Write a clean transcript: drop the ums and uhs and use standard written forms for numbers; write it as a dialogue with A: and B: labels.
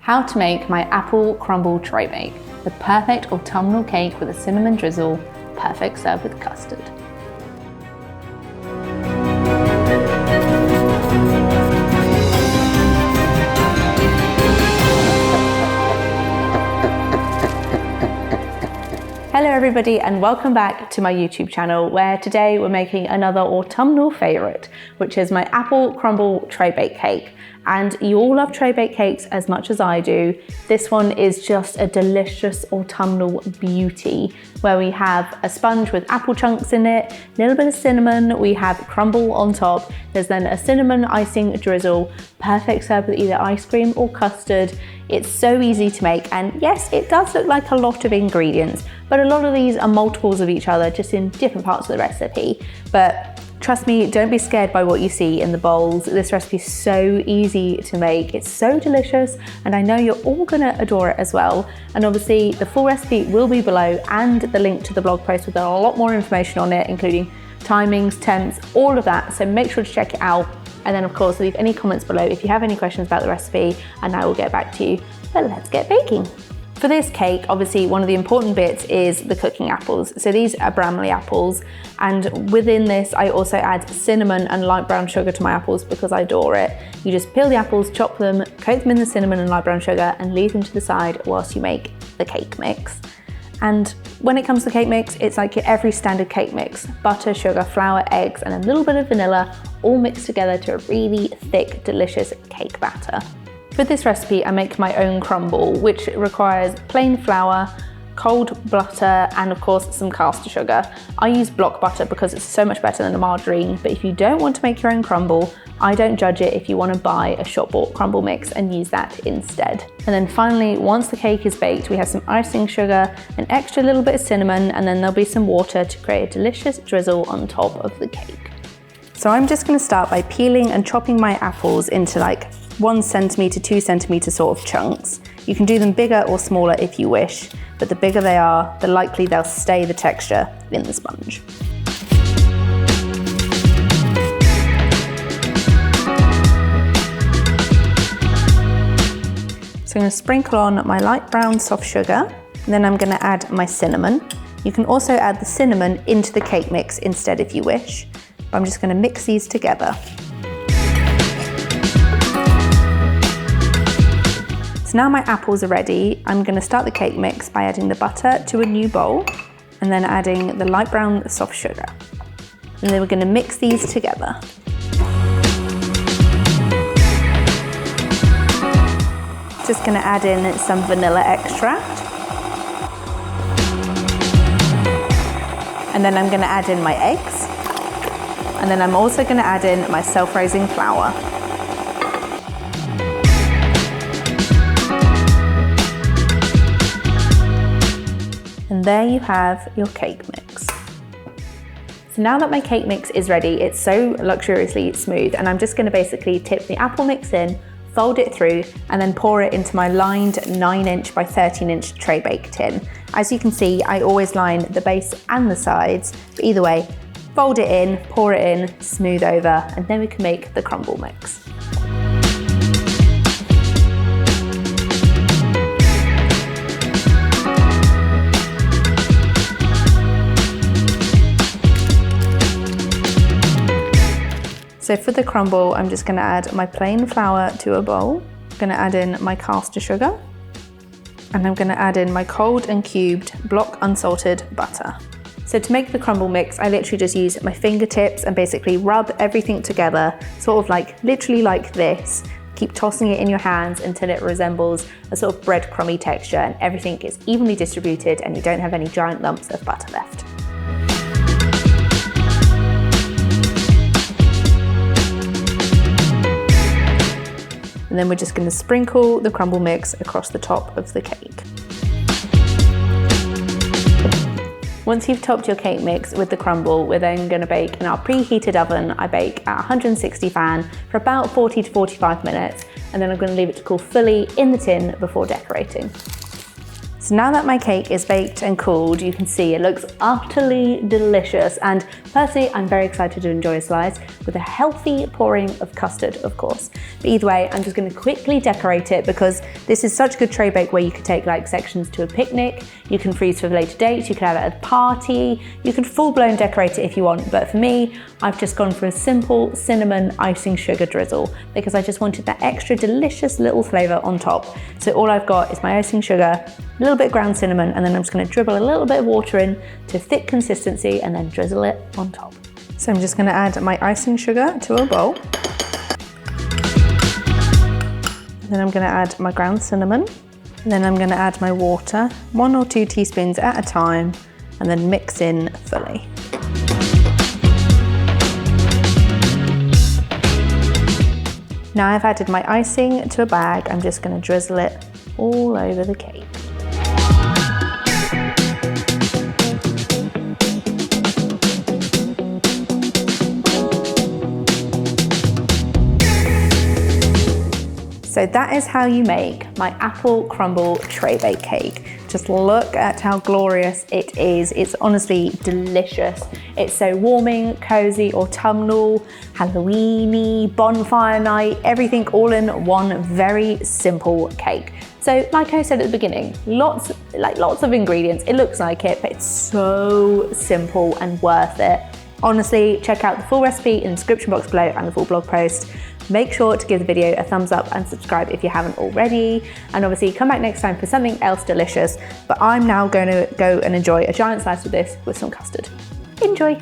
A: how to make my apple crumble tray bake, the perfect autumnal cake with a cinnamon drizzle, perfect served with custard. Hello everybody and welcome back to my YouTube channel, where today we're making another autumnal favourite, which is my apple crumble tray bake cake. And you all love tray bake cakes as much as I do. This one is just a delicious autumnal beauty, where we have a sponge with apple chunks in it, a little bit of cinnamon, we have crumble on top, there's then a cinnamon icing drizzle, perfect served with either ice cream or custard. It's so easy to make, and yes, it does look like a lot of ingredients, but a lot of these are multiples of each other, just in different parts of the recipe. But trust me, don't be scared by what you see in the bowls. This recipe is so easy to make. It's so delicious, and I know you're all gonna adore it as well. And obviously the full recipe will be below, and the link to the blog post with a lot more information on it, including timings, temps, all of that. So make sure to check it out. And then of course, leave any comments below if you have any questions about the recipe, and I will get back to you. But let's get baking. For this cake, obviously one of the important bits is the cooking apples. So these are Bramley apples, and within this I also add cinnamon and light brown sugar to my apples because I adore it. You just peel the apples, chop them, coat them in the cinnamon and light brown sugar, and leave them to the side whilst you make the cake mix. And when it comes to cake mix, it's like your every standard cake mix: butter, sugar, flour, eggs, and a little bit of vanilla, all mixed together to a really thick, delicious cake batter. For this recipe, I make my own crumble, which requires plain flour, cold butter, and of course some caster sugar. I use block butter because it's so much better than the margarine, but if you don't want to make your own crumble, I don't judge it if you want to buy a shop-bought crumble mix and use that instead. And then finally, once the cake is baked, we have some icing sugar, an extra little bit of cinnamon, and then there'll be some water to create a delicious drizzle on top of the cake. So I'm just going to start by peeling and chopping my apples into like 1 centimetre, 2 centimetre sort of chunks. You can do them bigger or smaller if you wish, but the bigger they are, the likely they'll stay the texture in the sponge. So I'm going to sprinkle on my light brown soft sugar, and then I'm going to add my cinnamon. You can also add the cinnamon into the cake mix instead if you wish, but I'm just going to mix these together. So now my apples are ready, I'm going to start the cake mix by adding the butter to a new bowl, and then adding the light brown soft sugar. And then we're going to mix these together. Just going to add in some vanilla extract. And then I'm going to add in my eggs. And then I'm also going to add in my self-raising flour. And there you have your cake mix. So now that my cake mix is ready, it's so luxuriously smooth, and I'm just going to basically tip the apple mix in, fold it through, and then pour it into my lined 9" by 13" tray bake tin. As you can see, I always line the base and the sides, but either way, fold it in, pour it in, smooth over, and then we can make the crumble mix. So for the crumble, I'm just going to add my plain flour to a bowl. I'm going to add in my caster sugar, and I'm going to add in my cold and cubed block unsalted butter. So to make the crumble mix, I literally just use my fingertips and basically rub everything together, sort of like literally like this. Keep tossing it in your hands until it resembles a sort of breadcrumby texture, and everything is evenly distributed and you don't have any giant lumps of butter left. And then we're just going to sprinkle the crumble mix across the top of the cake. Once you've topped your cake mix with the crumble, we're then going to bake in our preheated oven. I bake at 160 fan for about 40 to 45 minutes, and then I'm going to leave it to cool fully in the tin before decorating. So now that my cake is baked and cooled, you can see it looks utterly delicious, and personally I'm very excited to enjoy a slice with a healthy pouring of custard, of course. But either way, I'm just going to quickly decorate it because this is such a good tray bake where you could take like sections to a picnic, you can freeze for later dates, you can have it at a party, you can full-blown decorate it if you want, but for me, I've just gone for a simple cinnamon icing sugar drizzle because I just wanted that extra delicious little flavour on top. So all I've got is my icing sugar, a little bit of ground cinnamon, and then I'm just going to dribble a little bit of water in to thick consistency and then drizzle it on top. So I'm just going to add my icing sugar to a bowl. And then I'm going to add my ground cinnamon. And then I'm going to add my water, 1 or 2 teaspoons at a time, and then mix in fully. Now I've added my icing to a bag, I'm just going to drizzle it all over the cake. So that is how you make my apple crumble tray bake cake. Just look at how glorious it is. It's honestly delicious. It's so warming, cozy, autumnal, Halloweeny, bonfire night, everything all in one very simple cake. So like I said at the beginning, lots of ingredients. It looks like it, but it's so simple and worth it. Honestly, check out the full recipe in the description box below and the full blog post. Make sure to give the video a thumbs up and subscribe if you haven't already. And obviously come back next time for something else delicious. But I'm now going to go and enjoy a giant slice of this with some custard. Enjoy.